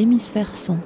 Hémisphère son.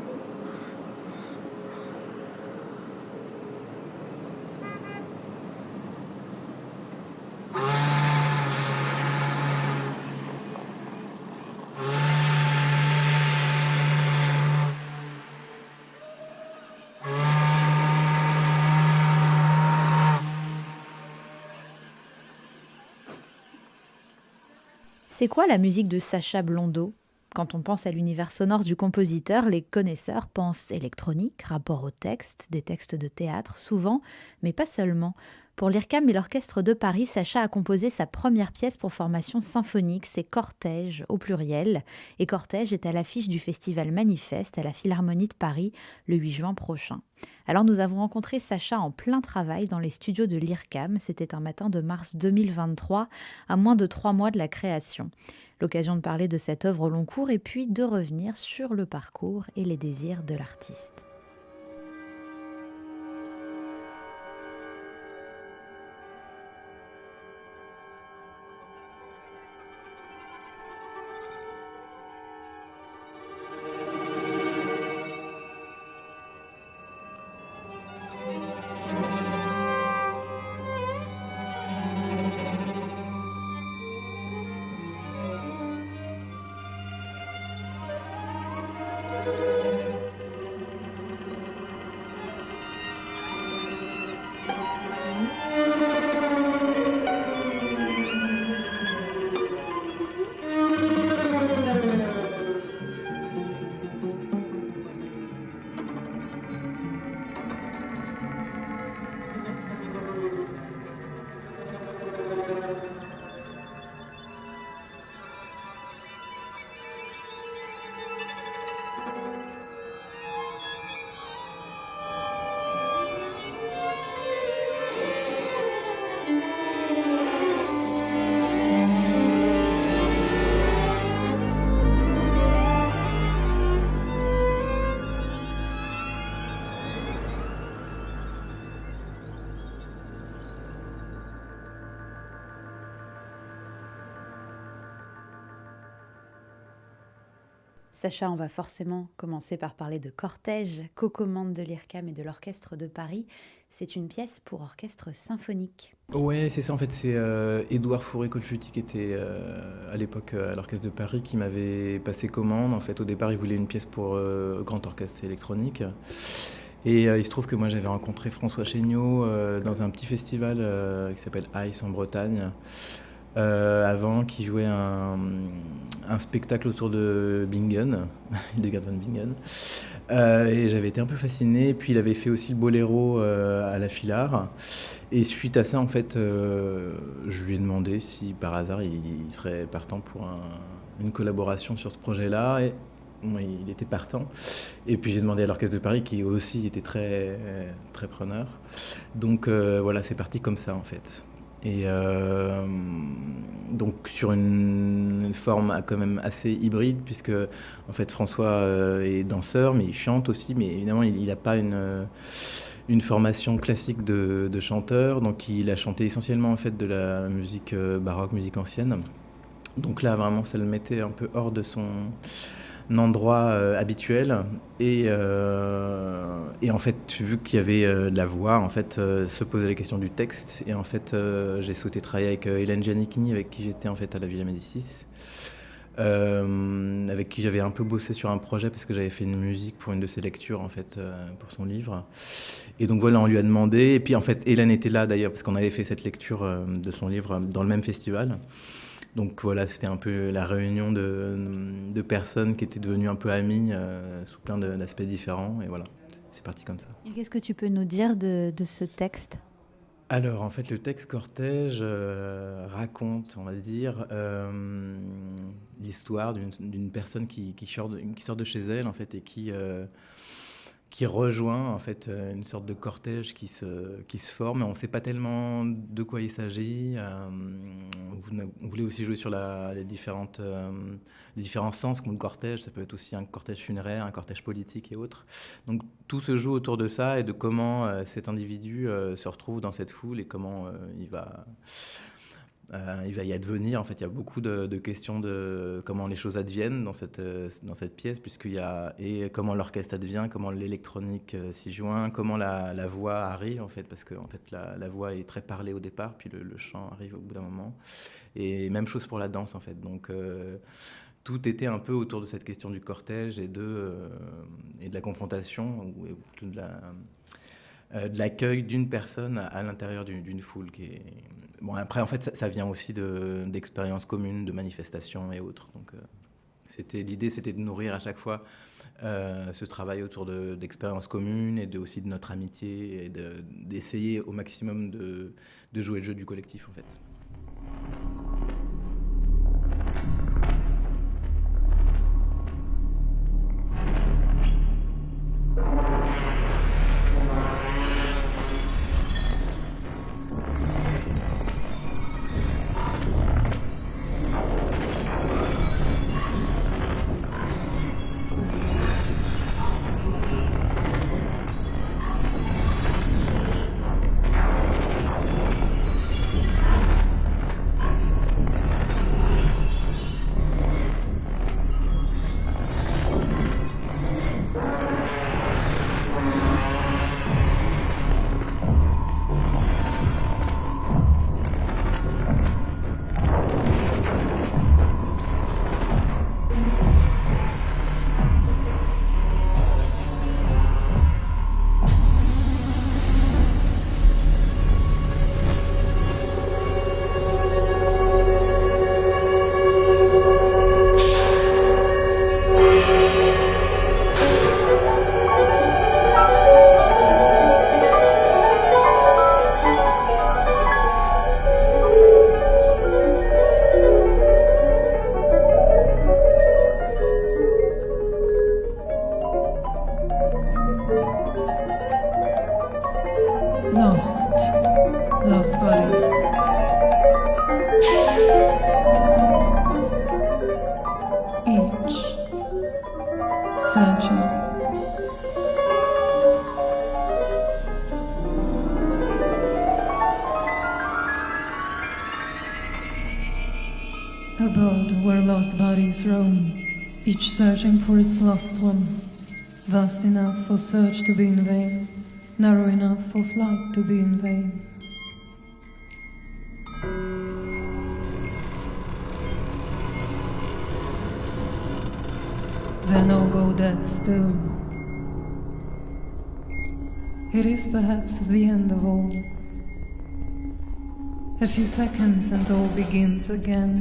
C'est quoi la musique de Sacha Blondeau? Quand on pense à l'univers sonore du compositeur, les connaisseurs pensent électronique, rapport au texte, des textes de théâtre souvent, mais pas seulement. Pour l'IRCAM et l'Orchestre de Paris, Sacha a composé sa première pièce pour formation symphonique, c'est Cortège au pluriel, et Cortège est à l'affiche du festival Manifeste à la Philharmonie de Paris le 8 juin prochain. Alors nous avons rencontré Sacha en plein travail dans les studios de l'IRCAM, c'était un matin de mars 2023, à moins de 3 mois de la création. L'occasion de parler de cette œuvre au long cours et puis de revenir sur le parcours et les désirs de l'artiste. Sacha, on va forcément commencer par parler de Cortège, co-commande de l'IRCAM et de l'Orchestre de Paris. C'est une pièce pour orchestre symphonique. Ouais, c'est ça en fait, c'est Édouard Fauré-Colfuti qui était à l'époque à l'Orchestre de Paris qui m'avait passé commande. En fait, au départ, il voulait une pièce pour grand orchestre électronique. Et il se trouve que moi j'avais rencontré François Chéniaud dans un petit festival qui s'appelle Ice en Bretagne. Avant, qui jouait un spectacle autour de Bingen, Hildegard von Bingen. Et j'avais été un peu fasciné. Puis il avait fait aussi le boléro à la Philhar. Et suite à ça, en fait, je lui ai demandé si par hasard il serait partant pour une collaboration sur ce projet-là. Et bon, il était partant. Et puis j'ai demandé à l'Orchestre de Paris qui aussi était très, très preneur. Donc voilà, c'est parti comme ça en fait. Et donc sur une forme quand même assez hybride, puisque en fait François est danseur, mais il chante aussi, mais évidemment il n'a pas une formation classique de chanteur, donc il a chanté essentiellement en fait de la musique baroque, musique ancienne. Donc là vraiment ça le mettait un peu hors de son endroit habituel. Et en fait, vu qu'il y avait de la voix, en fait, se posait la question du texte. Et en fait, j'ai souhaité travailler avec Hélène Giannichini, avec qui j'étais en fait à la Villa Médicis. Avec qui j'avais un peu bossé sur un projet parce que j'avais fait une musique pour une de ses lectures en fait pour son livre. Et donc voilà, on lui a demandé. Et puis en fait, Hélène était là d'ailleurs parce qu'on avait fait cette lecture de son livre dans le même festival. Donc voilà, c'était un peu la réunion de personnes qui étaient devenues un peu amies sous plein d'aspects différents. Et voilà, c'est parti comme ça. Et qu'est-ce que tu peux nous dire de ce texte? Alors en fait, le texte Cortège raconte, on va dire, l'histoire d'une personne qui sort de chez elle en fait et qui rejoint en fait une sorte de cortège qui se forme. On ne sait pas tellement de quoi il s'agit. On voulait aussi jouer sur les différents sens qu'ont le cortège. Ça peut être aussi un cortège funéraire, un cortège politique et autres. Donc tout se joue autour de ça et de comment cet individu se retrouve dans cette foule et comment il va Il va y advenir, en fait, il y a beaucoup de questions de comment les choses adviennent dans cette pièce, puisqu'il y a et comment l'orchestre advient, comment l'électronique s'y joint, comment la voix arrive, en fait, parce que en fait, la voix est très parlée au départ, puis le chant arrive au bout d'un moment. Et même chose pour la danse, en fait. Donc, tout était un peu autour de cette question du cortège et de la confrontation, ou de l'accueil d'une personne à l'intérieur d'une foule. Bon, après, en fait, ça vient aussi d'expériences communes, de manifestations et autres. Donc, l'idée, c'était de nourrir à chaque fois ce travail autour d'expériences communes et aussi de notre amitié et d'essayer au maximum de jouer le jeu du collectif, en fait. Lost bodies. Each searching. Abode where lost bodies roam, each searching for its lost one. Vast enough for search to be in vain, narrow enough for flight to be in vain. Then all go dead still. It is perhaps the end of all. A few seconds and all begins again.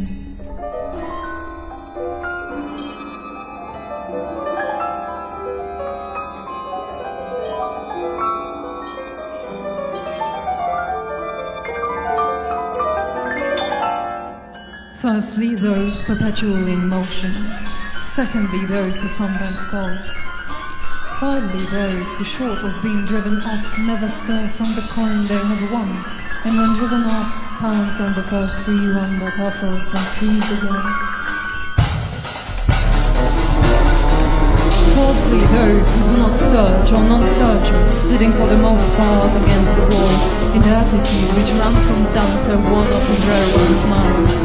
Firstly, those perpetually in motion. Secondly, those who sometimes pause. Thirdly, those who, short of being driven off, never stir from the coin they have won, and when driven off, pounce on the first free one that offers and freeze again. Fourthly, those who do not search or non-searchers, sitting for the most part against the wall, in the attitude which runs from Dante one of his rare one's smiles.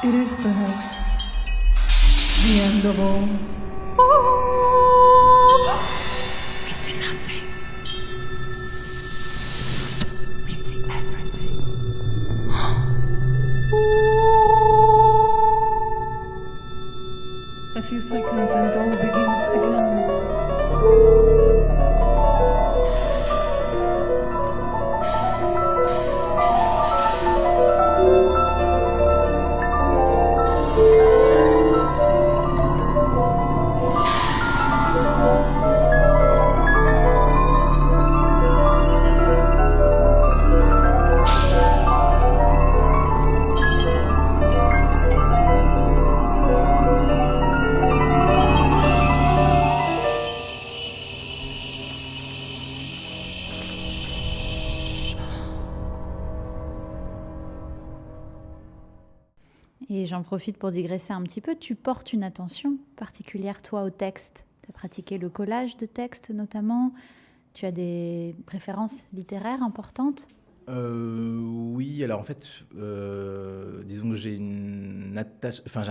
It is perhaps the end of all. Et j'en profite pour digresser un petit peu. Tu portes une attention particulière, toi, au texte. Tu as pratiqué le collage de textes, notamment. Tu as des préférences littéraires importantes? Oui, alors en fait, disons que j'ai un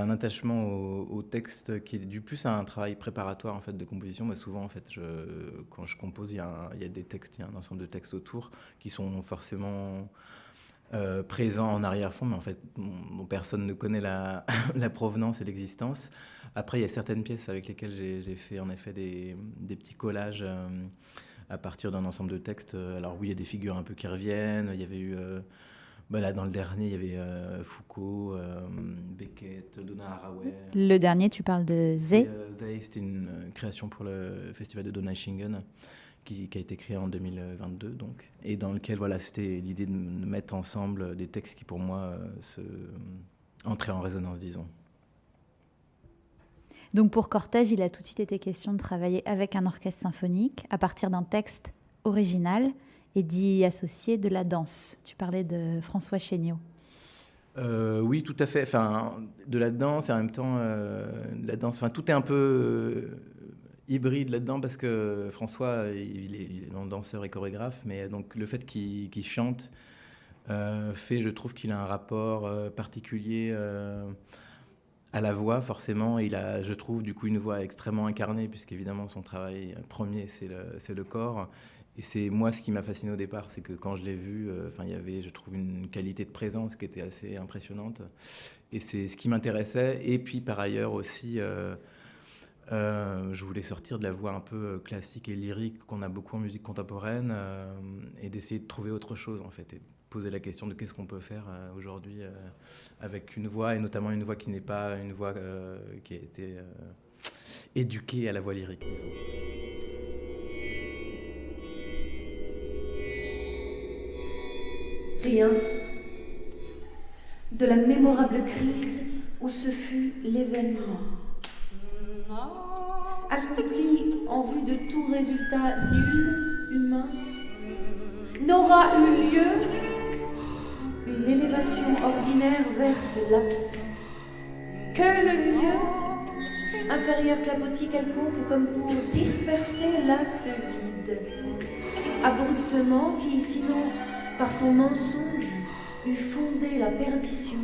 attachement au texte qui est dû plus à un travail préparatoire en fait de composition. Moi, souvent en fait, quand je compose, il y a des textes, il y a un ensemble de textes autour qui sont forcément présents en arrière-fond, mais en fait, dont personne ne connaît la provenance et l'existence. Après, il y a certaines pièces avec lesquelles j'ai fait en effet des petits collages. À partir d'un ensemble de textes. Alors oui, il y a des figures un peu qui reviennent. Il y avait eu, là dans le dernier, il y avait Foucault, Beckett, Donna Haraway. Le dernier, tu parles de Zé. They, c'était une création pour le festival de Donaueschingen qui a été créé en 2022 donc, et dans lequel voilà, c'était l'idée de mettre ensemble des textes qui pour moi entraient en résonance, disons. Donc pour Cortège, il a tout de suite été question de travailler avec un orchestre symphonique à partir d'un texte original et d'y associer de la danse. Tu parlais de François Chéniaud. Oui, tout à fait. Enfin, de la danse et en même temps, la danse. Enfin, tout est un peu hybride là-dedans parce que François, il est danseur et chorégraphe, mais donc le fait qu'il chante fait, je trouve qu'il a un rapport particulier à la voix, forcément. Il a, je trouve, du coup, une voix extrêmement incarnée, puisqu'évidemment, son travail premier, c'est le corps. Et c'est moi ce qui m'a fasciné au départ, c'est que quand je l'ai vu, il y avait, je trouve, une qualité de présence qui était assez impressionnante. Et c'est ce qui m'intéressait. Et puis, par ailleurs aussi, je voulais sortir de la voix un peu classique et lyrique qu'on a beaucoup en musique contemporaine et d'essayer de trouver autre chose, en fait. Et poser la question de qu'est-ce qu'on peut faire aujourd'hui avec une voix, et notamment une voix qui n'est pas une voix qui a été éduquée à la voix lyrique, disons. Rien de la mémorable crise où ce fut l'événement. Accompli en vue de tout résultat nul, humain, n'aura eu lieu une élévation ordinaire verse l'absence. Que le lieu inférieur clapotis quelconque comme pour disperser l'acte vide. Abruptement qui, sinon, par son mensonge, eût fondé la perdition.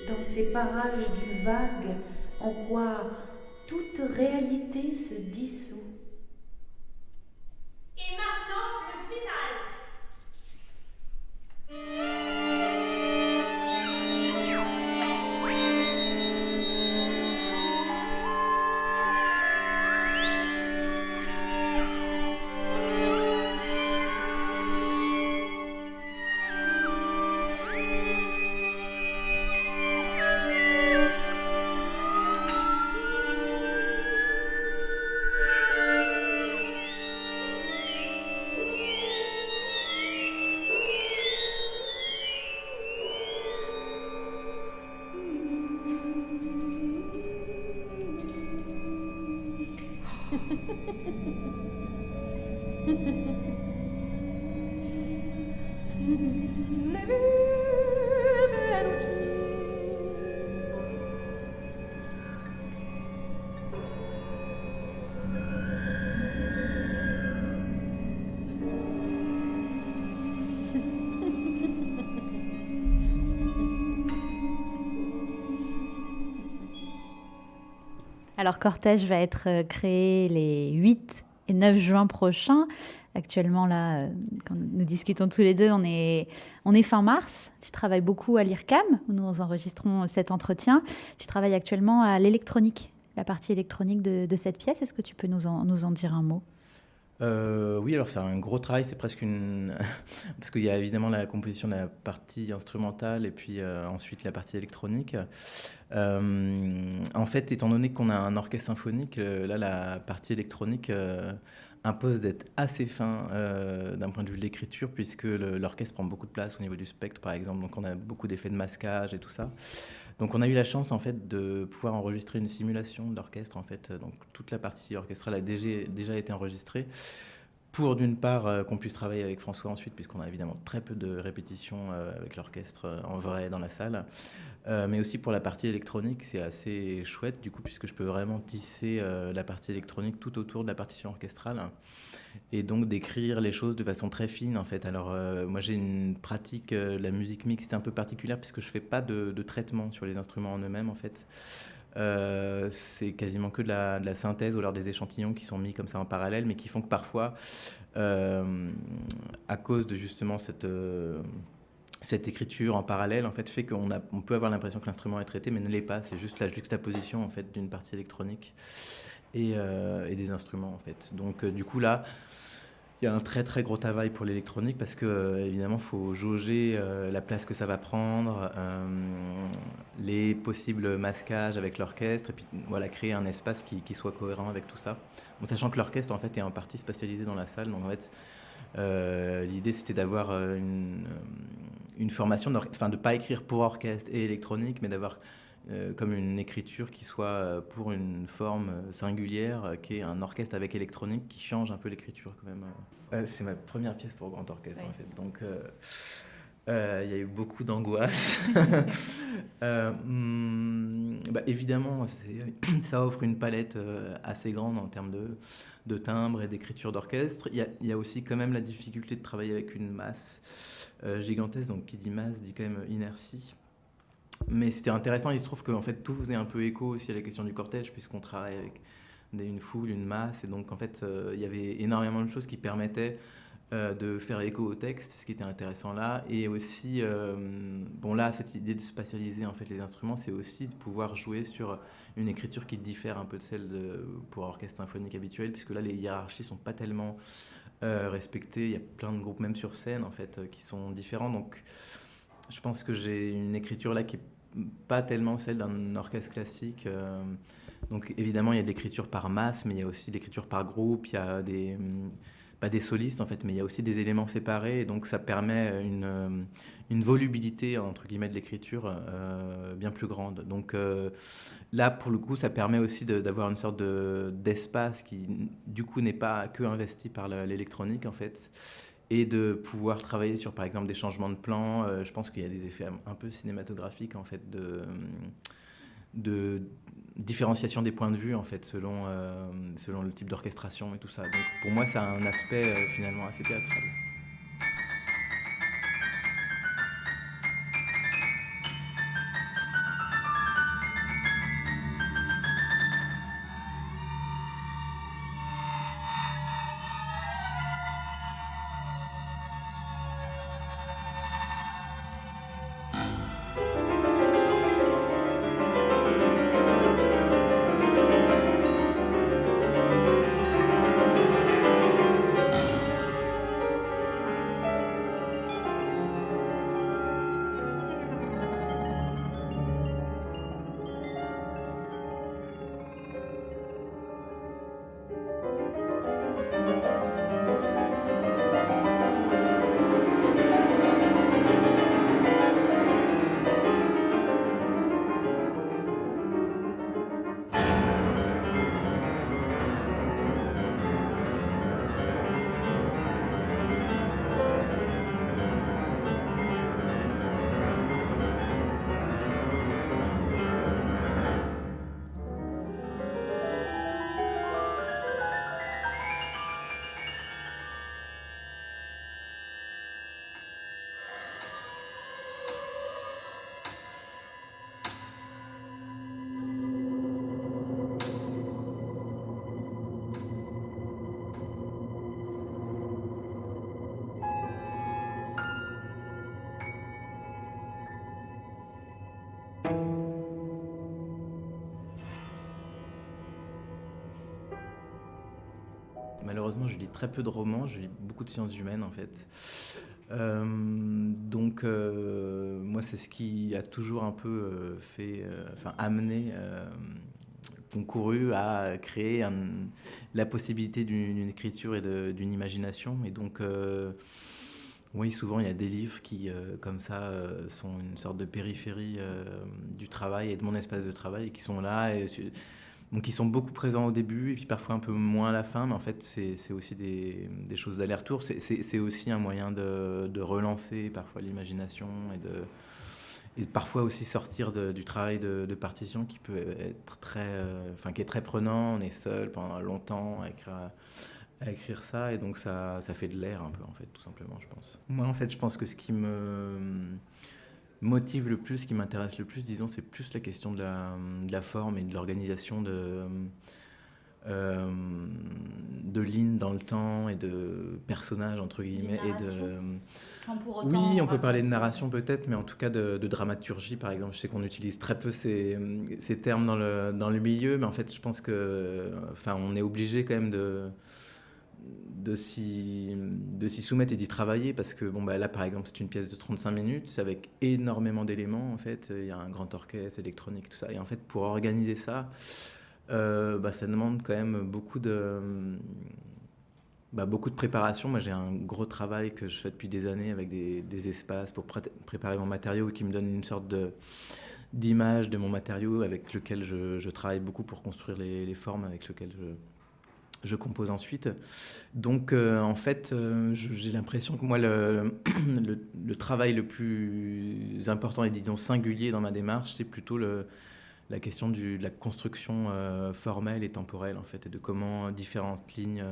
Dans ces parages du vague, en quoi toute réalité se dissout. Et maintenant, le final. Alors Cortège va être créé les 8 et 9 juin prochains. Actuellement, là, quand nous discutons tous les deux, on est fin mars. Tu travailles beaucoup à l'IRCAM, où nous enregistrons cet entretien. Tu travailles actuellement à l'électronique, la partie électronique de cette pièce. Est-ce que tu peux nous en dire un mot ? Oui, alors c'est un gros travail, c'est presque parce qu'il y a évidemment la composition de la partie instrumentale et puis ensuite la partie électronique. En fait, étant donné qu'on a un orchestre symphonique, là, la partie électronique impose d'être assez fin d'un point de vue de l'écriture, puisque l'orchestre prend beaucoup de place au niveau du spectre, par exemple. Donc on a beaucoup d'effets de masquage et tout ça. Donc on a eu la chance en fait de pouvoir enregistrer une simulation de l'orchestre en fait. Donc toute la partie orchestrale a déjà été enregistrée pour d'une part qu'on puisse travailler avec François ensuite, puisqu'on a évidemment très peu de répétitions avec l'orchestre en vrai dans la salle, mais aussi pour la partie électronique, c'est assez chouette du coup, puisque je peux vraiment tisser la partie électronique tout autour de la partition orchestrale, et donc d'écrire les choses de façon très fine en fait. Alors moi j'ai une pratique de la musique mixte un peu particulière, puisque je fais pas de traitement sur les instruments en eux-mêmes en fait. C'est quasiment que de la synthèse ou alors des échantillons qui sont mis comme ça en parallèle, mais qui font que parfois, à cause de justement cette écriture en parallèle, en fait, fait on peut avoir l'impression que l'instrument est traité, mais ne l'est pas. C'est juste la juxtaposition en fait d'une partie électronique et des instruments en fait. Donc du coup là, il y a un très très gros travail pour l'électronique, parce que évidemment il faut jauger la place que ça va prendre, les possibles masquages avec l'orchestre, et puis voilà, créer un espace qui soit cohérent avec tout ça. Bon, sachant que l'orchestre en fait est en partie spatialisé dans la salle, donc en fait l'idée c'était d'avoir une formation, enfin de pas écrire pour orchestre et électronique, mais d'avoir comme une écriture qui soit pour une forme singulière, qui est un orchestre avec électronique, qui change un peu l'écriture quand même. C'est ma première pièce pour grand orchestre en fait, donc il y a eu beaucoup d'angoisse. Évidemment, ça offre une palette assez grande en termes de timbre et d'écriture d'orchestre. Il y a aussi quand même la difficulté de travailler avec une masse gigantesque, donc qui dit masse dit quand même inertie. Mais c'était intéressant, il se trouve qu'en fait tout faisait un peu écho aussi à la question du cortège, puisqu'on travaille avec une foule, une masse, et donc en fait il y avait énormément de choses qui permettaient de faire écho au texte, ce qui était intéressant là, et aussi bon là cette idée de spatialiser en fait les instruments, c'est aussi de pouvoir jouer sur une écriture qui diffère un peu de celle pour orchestre symphonique habituel, puisque là les hiérarchies sont pas tellement respectées, il y a plein de groupes même sur scène en fait qui sont différents, donc je pense que j'ai une écriture là qui est pas tellement celle d'un orchestre classique. Donc évidemment il y a de l'écriture par masse, mais il y a aussi de l'écriture par groupe, il y a pas des solistes en fait, mais il y a aussi des éléments séparés, et donc ça permet une volubilité entre guillemets de l'écriture bien plus grande. Donc là pour le coup ça permet aussi d'avoir une sorte d'espace qui du coup n'est pas que investi par l'électronique en fait, et de pouvoir travailler sur par exemple des changements de plan. Je pense qu'il y a des effets un peu cinématographiques en fait de différenciation des points de vue en fait selon le type d'orchestration et tout ça. Donc pour moi ça a un aspect finalement assez théâtral. Malheureusement, je lis très peu de romans, je lis beaucoup de sciences humaines en fait. Donc, moi, c'est ce qui a toujours un peu amené, concouru à créer la possibilité d'une écriture et d'une imagination. Et donc, oui, souvent, il y a des livres qui, comme ça, sont une sorte de périphérie du travail et de mon espace de travail, et qui sont là. Et Donc ils sont beaucoup présents au début et puis parfois un peu moins à la fin, mais en fait c'est aussi des choses d'aller-retour. C'est aussi un moyen de relancer parfois l'imagination et parfois aussi sortir du travail de partition qui peut être qui est très prenant. On est seul pendant longtemps à écrire ça et donc ça fait de l'air un peu en fait, tout simplement, je pense. Moi en fait je pense que ce qui me motive le plus, ce qui m'intéresse le plus, disons, c'est plus la question de la forme et de l'organisation de lignes dans le temps et de personnages, entre guillemets. Sans pour autant Oui, on peut parler de raconter. narration peut-être, mais en tout cas de dramaturgie, par exemple. Je sais qu'on utilise très peu ces termes dans le milieu, mais en fait, je pense que, enfin, on est obligé quand même de s'y soumettre et d'y travailler parce que bon bah là par exemple c'est une pièce de 35 minutes, c'est avec énormément d'éléments en fait, il y a un grand orchestre électronique, tout ça, et en fait pour organiser ça, ça demande quand même beaucoup de préparation. Moi j'ai un gros travail que je fais depuis des années avec des espaces pour préparer mon matériau qui me donne une sorte d'image de mon matériau avec lequel je travaille beaucoup pour construire les formes avec lesquelles je compose ensuite. Donc en fait, j'ai l'impression que moi, le travail le plus important et disons singulier dans ma démarche, c'est plutôt la question de la construction formelle et temporelle en fait, et de comment différentes lignes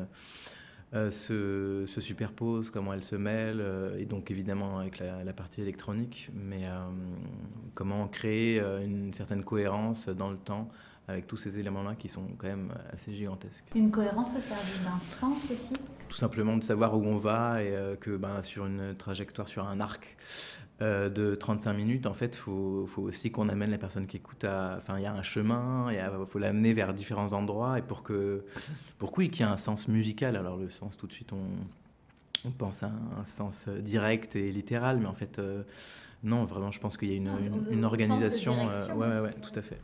se superposent, comment elles se mêlent, et donc évidemment avec la partie électronique, mais comment créer une certaine cohérence dans le temps avec tous ces éléments-là qui sont quand même assez gigantesques. Une cohérence au service d'un sens aussi. Tout simplement de savoir où on va et que sur une trajectoire, sur un arc de 35 minutes, en fait, faut aussi qu'on amène la personne qui écoute Enfin, il y a un chemin, il faut l'amener vers différents endroits et pour qu'il y ait un sens musical. Alors le sens, tout de suite, on pense à un sens direct et littéral, mais en fait, non, vraiment, je pense qu'il y a une organisation. Sens de direction Ouais, aussi. tout à fait.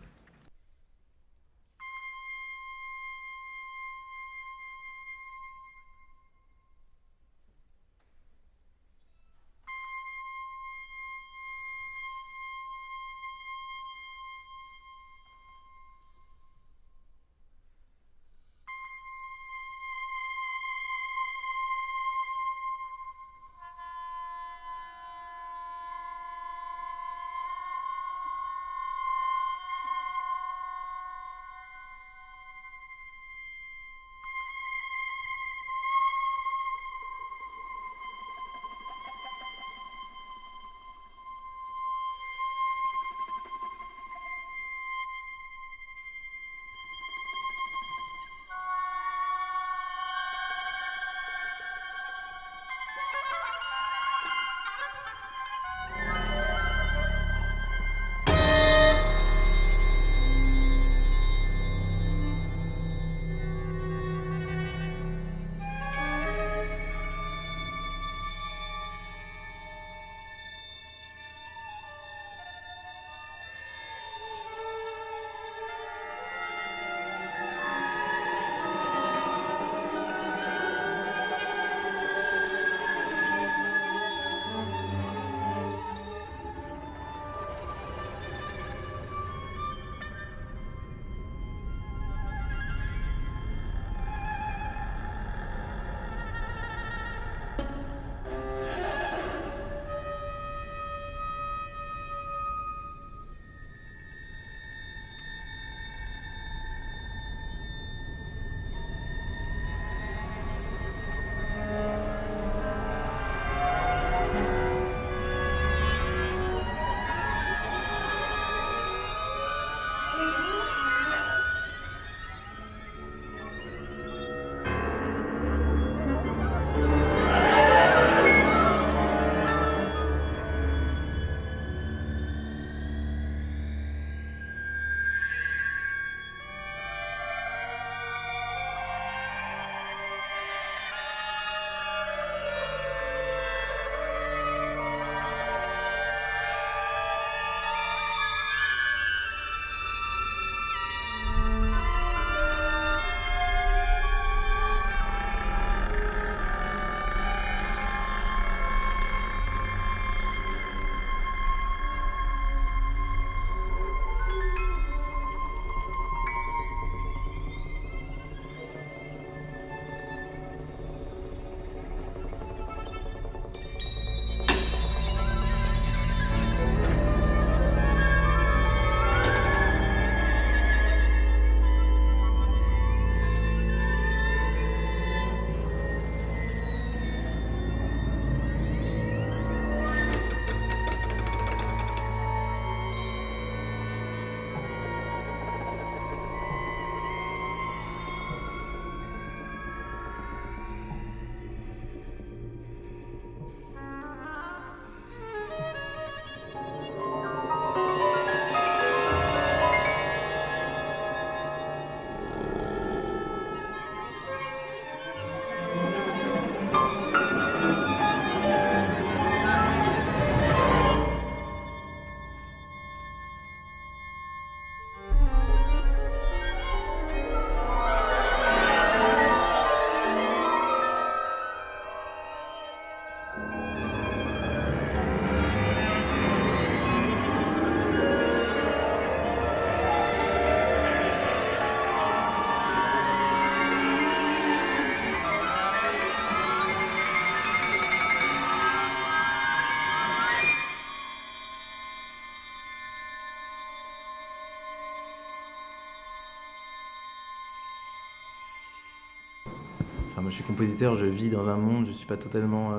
moi je suis compositeur, je vis dans un monde, je suis pas totalement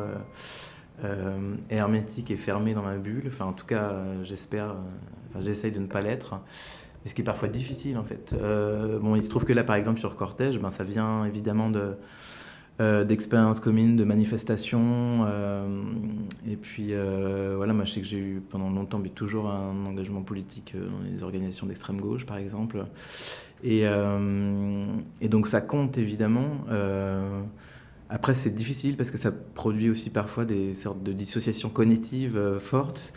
hermétique et fermé dans ma bulle. Enfin, en tout cas, j'essaye de ne pas l'être. Et ce qui est parfois difficile, en fait. Bon, il se trouve que là, par exemple, sur Cortège, ça vient évidemment d'expériences communes, de manifestations. Et puis, voilà, moi, je sais que j'ai eu pendant longtemps, mais toujours un engagement politique dans les organisations d'extrême gauche, par exemple. Et donc, ça compte, évidemment. Après, c'est difficile parce que ça produit aussi parfois des sortes de dissociations cognitives fortes.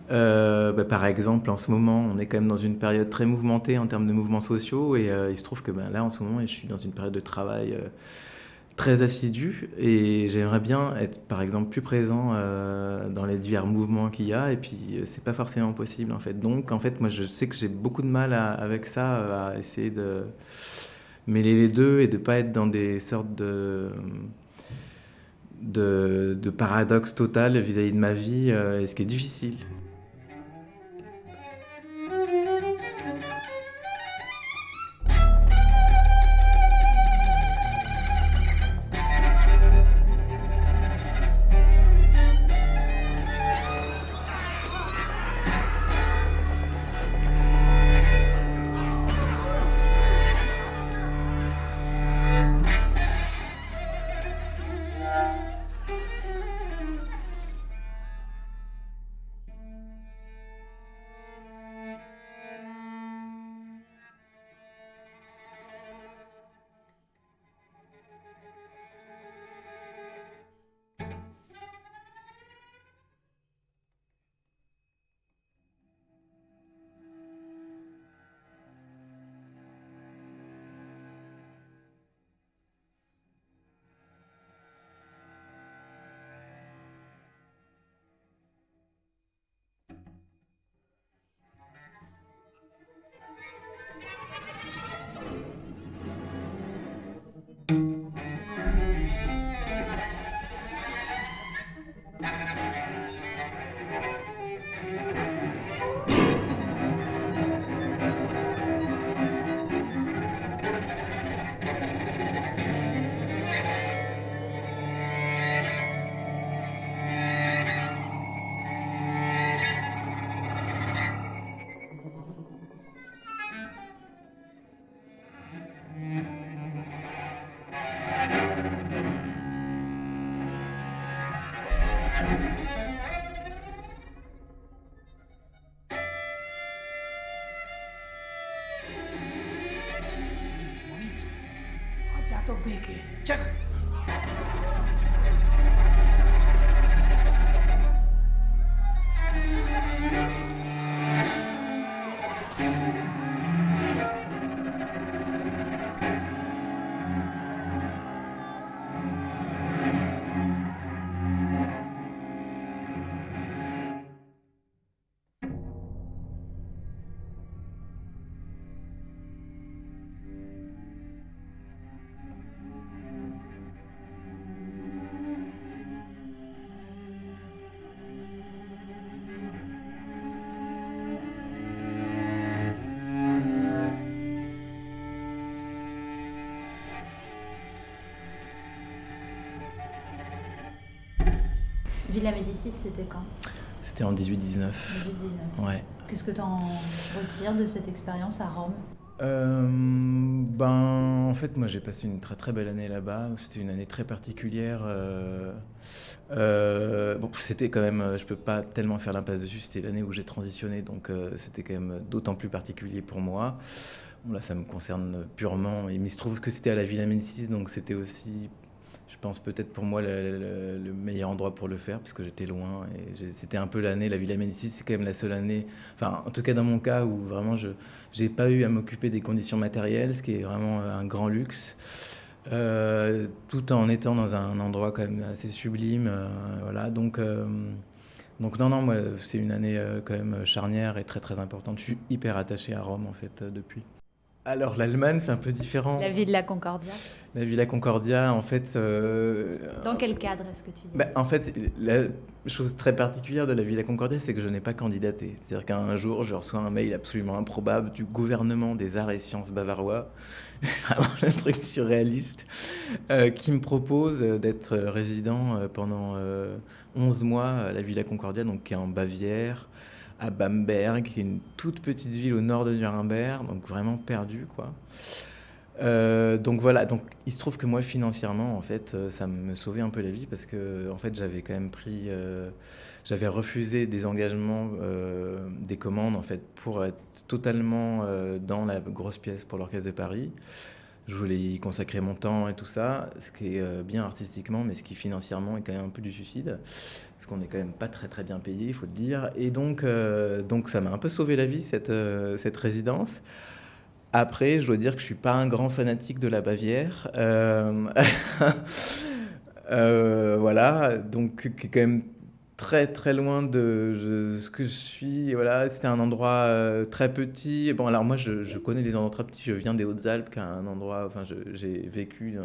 Par exemple, en ce moment, on est quand même dans une période très mouvementée en termes de mouvements sociaux. Et il se trouve que là, en ce moment, je suis dans une période de travail très assidue. Et j'aimerais bien être, par exemple, plus présent dans les divers mouvements qu'il y a. Et puis, c'est pas forcément possible, en fait. Donc, en fait, moi, je sais que j'ai beaucoup de mal avec ça, à essayer de mêler les deux et de pas être dans des sortes de paradoxe total vis-à-vis de ma vie, et ce qui est difficile. Villa Médicis, c'était quand ? C'était en 18-19. 18-19. Ouais. Qu'est-ce que tu en retires de cette expérience à Rome ? En fait, moi, j'ai passé une très très belle année là-bas. C'était une année très particulière. C'était quand même, je peux pas tellement faire l'impasse dessus. C'était l'année où j'ai transitionné, donc c'était quand même d'autant plus particulier pour moi. Bon, là, ça me concerne purement. Mais il se trouve que c'était à la Villa Médicis, donc c'était aussi, je pense, peut-être pour moi le meilleur endroit pour le faire, parce que j'étais loin. Et c'était un peu l'année, la Villa Médicis, c'est quand même la seule année, enfin, en tout cas dans mon cas, où vraiment je n'ai pas eu à m'occuper des conditions matérielles, ce qui est vraiment un grand luxe, tout en étant dans un endroit quand même assez sublime. Voilà, donc non, moi, c'est une année quand même charnière et très très importante. Je suis hyper attaché à Rome, en fait, depuis. Alors, l'Allemagne, c'est un peu différent. La Villa Concordia. La Villa Concordia, en fait... Dans quel cadre est-ce que tu dis ? En fait, la chose très particulière de la Villa Concordia, c'est que je n'ai pas candidaté. C'est-à-dire qu'un jour, je reçois un mail absolument improbable du gouvernement des arts et sciences bavarois. Vraiment un truc surréaliste. qui me propose d'être résident pendant 11 mois à la Villa Concordia, donc qui est en Bavière, à Bamberg, qui est une toute petite ville au nord de Nuremberg, donc vraiment perdu, quoi. Donc voilà, donc il se trouve que moi financièrement en fait ça me sauvait un peu la vie parce que en fait j'avais quand même j'avais refusé des engagements, des commandes en fait pour être totalement dans la grosse pièce pour l'Orchestre de Paris. Je voulais y consacrer mon temps et tout ça, ce qui est bien artistiquement, mais ce qui financièrement est quand même un peu du suicide, parce qu'on est quand même pas très très bien payé, il faut le dire. Et donc ça m'a un peu sauvé la vie cette résidence. Après, je dois dire que je suis pas un grand fanatique de la Bavière. Voilà, donc qui est quand même très très loin de ce que je suis. Voilà, c'était un endroit très petit. Bon, alors moi, je connais des endroits très petits. Je viens des Hautes-Alpes, qui est un endroit. Enfin, j'ai vécu.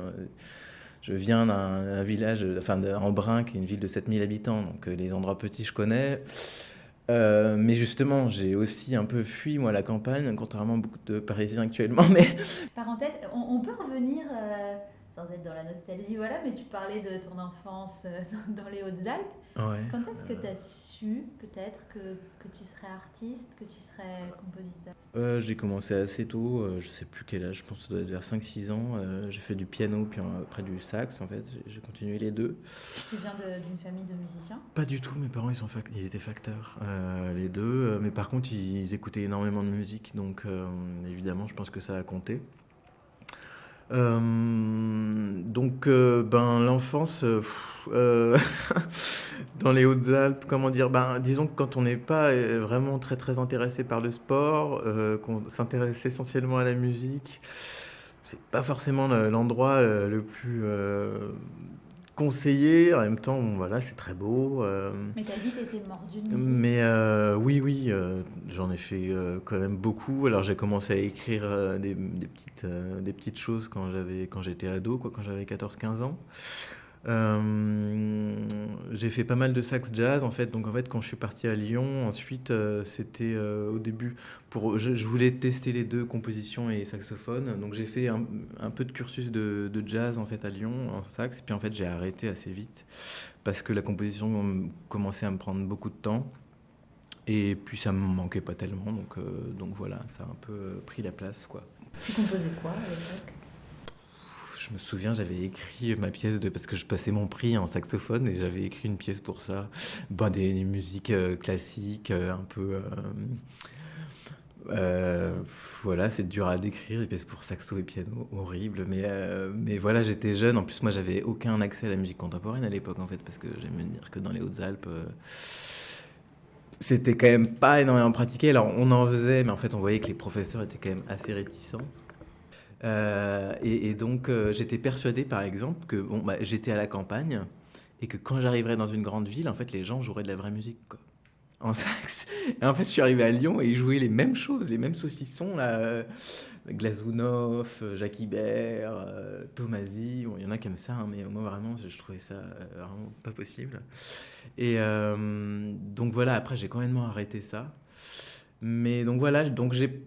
Je viens d'un village, enfin, en Brun, qui est une ville de 7000 habitants. Donc, les endroits petits, je connais. Mais justement, j'ai aussi un peu fui, moi, la campagne, contrairement à beaucoup de Parisiens actuellement. Mais Parenthèse, on peut revenir, sans être dans la nostalgie, voilà, mais tu parlais de ton enfance dans les Hautes-Alpes. ouais. Quand est-ce que tu as su, peut-être, que tu serais artiste, que tu serais compositeur? J'ai commencé assez tôt, je sais plus quel âge, je pense que ça doit être vers 5-6 ans. J'ai fait du piano, puis après du sax, en fait. J'ai continué les deux. Tu viens d'une famille de musiciens? Pas du tout, mes parents ils étaient facteurs, les deux. Mais par contre ils écoutaient énormément de musique, donc évidemment je pense que ça a compté. Donc ben l'enfance, dans les Hautes-Alpes, comment dire, ben disons que quand on n'est pas vraiment très très intéressé par le sport, qu'on s'intéresse essentiellement à la musique, c'est pas forcément l'endroit le plus conseillé. En même temps, bon, voilà, c'est très beau. Mais t'as dit que t'étais mordu de musique. Mais oui, oui, j'en ai fait quand même beaucoup. Alors j'ai commencé à écrire des petites choses quand j'étais ado, quoi, quand j'avais 14-15 ans. J'ai fait pas mal de sax jazz en fait. Donc en fait, quand je suis parti à Lyon, ensuite, c'était au début je voulais tester les deux, composition et saxophone. Donc j'ai fait un peu de cursus de jazz en fait à Lyon en sax. Et puis en fait, j'ai arrêté assez vite parce que la composition commençait à me prendre beaucoup de temps. Et puis ça me manquait pas tellement, donc voilà, ça a un peu pris la place, quoi. Tu composais quoi à l'époque? Je me souviens, j'avais écrit ma pièce parce que je passais mon prix en saxophone et j'avais écrit une pièce pour ça. Ben, des musiques classiques, un peu. Voilà, c'est dur à décrire, des pièces pour saxo et piano, horrible. Mais voilà, j'étais jeune. En plus, moi, j'avais aucun accès à la musique contemporaine à l'époque, en fait, parce que j'aime bien dire que dans les Hautes-Alpes, c'était quand même pas énormément pratiqué. Alors, on en faisait, mais en fait, on voyait que les professeurs étaient quand même assez réticents. Et donc, j'étais persuadé, par exemple, que bon, bah, j'étais à la campagne et que quand j'arriverais dans une grande ville, en fait, les gens joueraient de la vraie musique, quoi, en sax. Et en fait, je suis arrivé à Lyon et ils jouaient les mêmes choses, les mêmes saucissons, là. Glazunov, Jacques Ibert, Tomasi. Bon, il y en a qui aiment ça, hein, mais moi, vraiment, je trouvais ça vraiment pas possible. Et donc voilà, après, j'ai complètement arrêté ça. Mais donc voilà, donc j'ai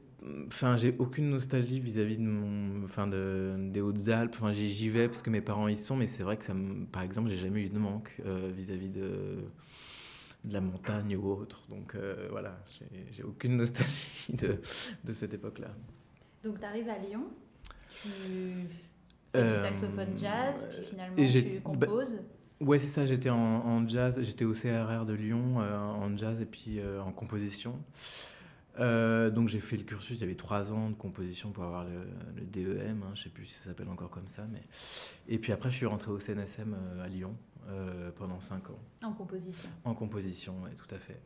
aucune nostalgie vis-à-vis des Hautes-Alpes. Enfin, j'y vais parce que mes parents y sont, mais c'est vrai que par exemple, j'ai jamais eu de manque vis-à-vis de la montagne ou autre. Donc voilà, j'ai aucune nostalgie de cette époque-là. Donc tu arrives à Lyon, tu fais du saxophone jazz, puis finalement et tu composes. Ouais, c'est ça, j'étais en jazz, j'étais au CRR de Lyon en jazz et puis en composition. Donc j'ai fait le cursus, il y avait 3 ans de composition pour avoir le DEM, hein, je sais plus si ça s'appelle encore comme ça. Et puis après, je suis rentré au CNSM à Lyon pendant 5 ans. En composition. En composition, oui, tout à fait.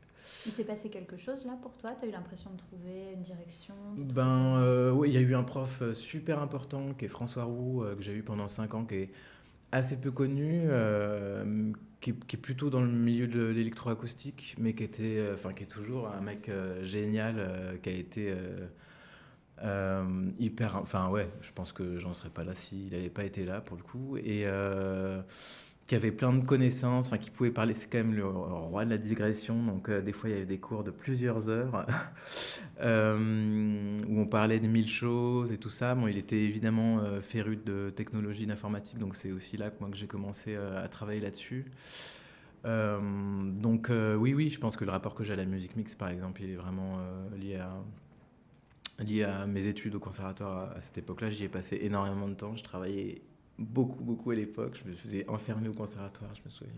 Il s'est passé quelque chose là pour toi? Tu as eu l'impression de trouver une direction? Oui, il y a eu un prof super important qui est François Roux, que j'ai eu pendant 5 ans, qui est assez peu connu, qui est plutôt dans le milieu de l'électroacoustique, mais qui est toujours un mec génial, qui a été hyper. Enfin, ouais, je pense que j'en serais pas là s'il n'avait pas été là pour le coup. qui avait plein de connaissances, enfin qui pouvait parler, c'est quand même le roi de la digression, donc des fois il y avait des cours de plusieurs heures où on parlait de mille choses et tout ça. Bon, il était évidemment féru de technologie, d'informatique, donc c'est aussi là que moi que j'ai commencé à travailler là-dessus. Donc oui, je pense que le rapport que j'ai à la musique mixte, par exemple, il est vraiment lié à mes études au conservatoire à cette époque-là. J'y ai passé énormément de temps, je travaillais beaucoup à l'époque. Je me faisais enfermer au conservatoire, je me souviens,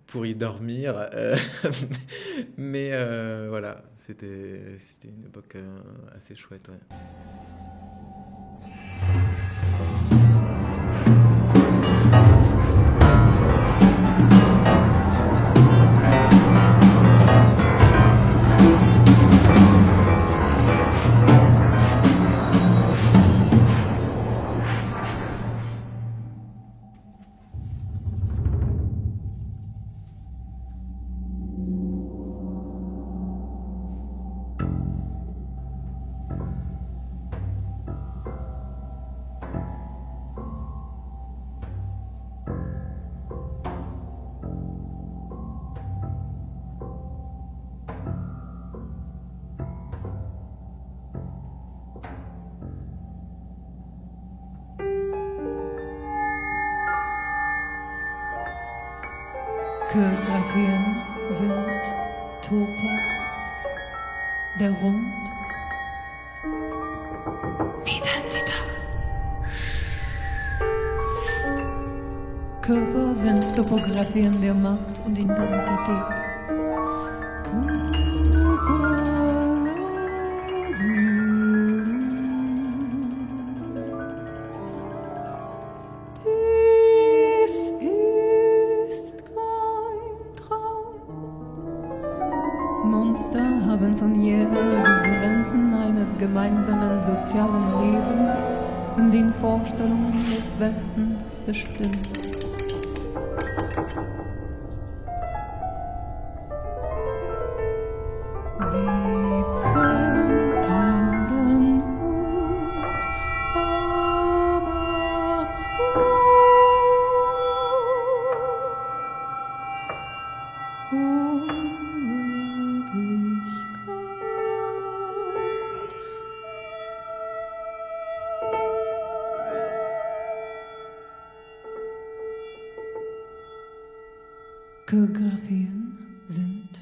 pour y dormir. Mais voilà, c'était une époque assez chouette. Ouais. Choreografien sind Topo, der Rund, Identität. Körper sind Topografien der Macht und Identität. Monster haben von jeher die Grenzen eines gemeinsamen sozialen Lebens in den Vorstellungen des Westens bestimmt. Die Zentren aber Choreografien sind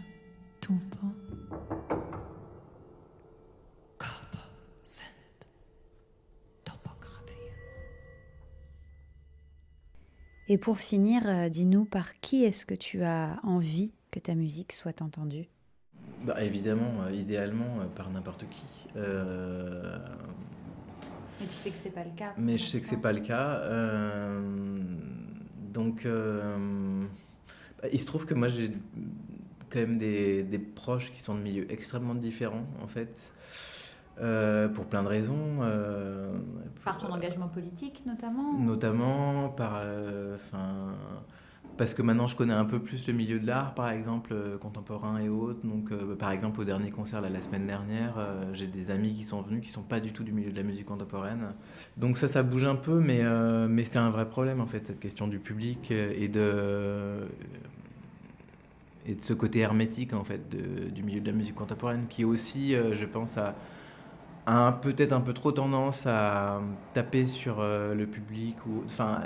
Topo. Körper sind Topographien. Et pour finir, dis-nous par qui est-ce que tu as envie que ta musique soit entendue ? Bah, évidemment, idéalement, par n'importe qui. Mais tu sais que c'est pas le cas. Mais je sais que c'est pas le cas. Donc, il se trouve que moi, j'ai quand même des proches qui sont de milieux extrêmement différents, en fait, pour plein de raisons. Par ton engagement politique, notamment ? Notamment parce que maintenant je connais un peu plus le milieu de l'art, par exemple, contemporain et autres. Donc, par exemple, au dernier concert la semaine dernière, j'ai des amis qui sont venus qui sont pas du tout du milieu de la musique contemporaine. Donc ça bouge un peu, mais c'est un vrai problème, en fait, cette question du public et de ce côté hermétique, en fait, du milieu de la musique contemporaine, qui aussi, je pense, a peut-être un peu trop tendance à taper sur le public. Enfin,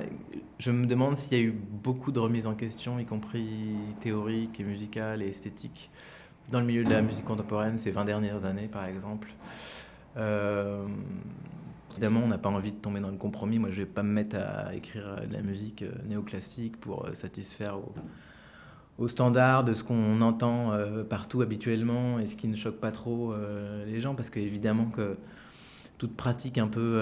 je me demande s'il y a eu beaucoup de remises en question, y compris théoriques et musicales et esthétiques, dans le milieu de la musique contemporaine ces 20 dernières années, par exemple. Évidemment, on n'a pas envie de tomber dans le compromis. Moi, je ne vais pas me mettre à écrire de la musique néoclassique pour satisfaire aux standards de ce qu'on entend partout habituellement et ce qui ne choque pas trop les gens, parce qu'évidemment que toute pratique un peu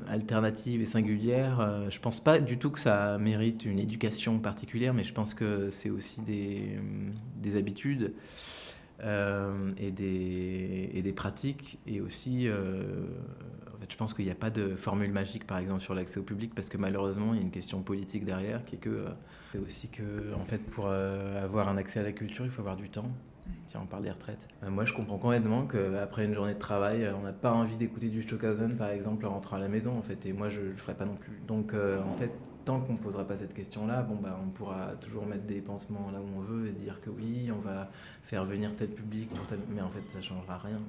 alternative et singulière, je pense pas du tout que ça mérite une éducation particulière, mais je pense que c'est aussi des habitudes et des pratiques, et aussi en fait, je pense qu'il n'y a pas de formule magique, par exemple, sur l'accès au public, parce que malheureusement il y a une question politique derrière qui est que c'est aussi que, en fait, pour avoir un accès à la culture, il faut avoir du temps. Tiens, on parle des retraites. Moi, je comprends complètement qu'après une journée de travail, on n'a pas envie d'écouter du Stockhausen, par exemple, en rentrant à la maison, en fait. Et moi, je le ferais pas non plus. Donc, en fait, tant qu'on ne posera pas cette question-là, on pourra toujours mettre des pansements là où on veut et dire que oui, on va faire venir tel public pour tel... Mais en fait, ça ne changera rien.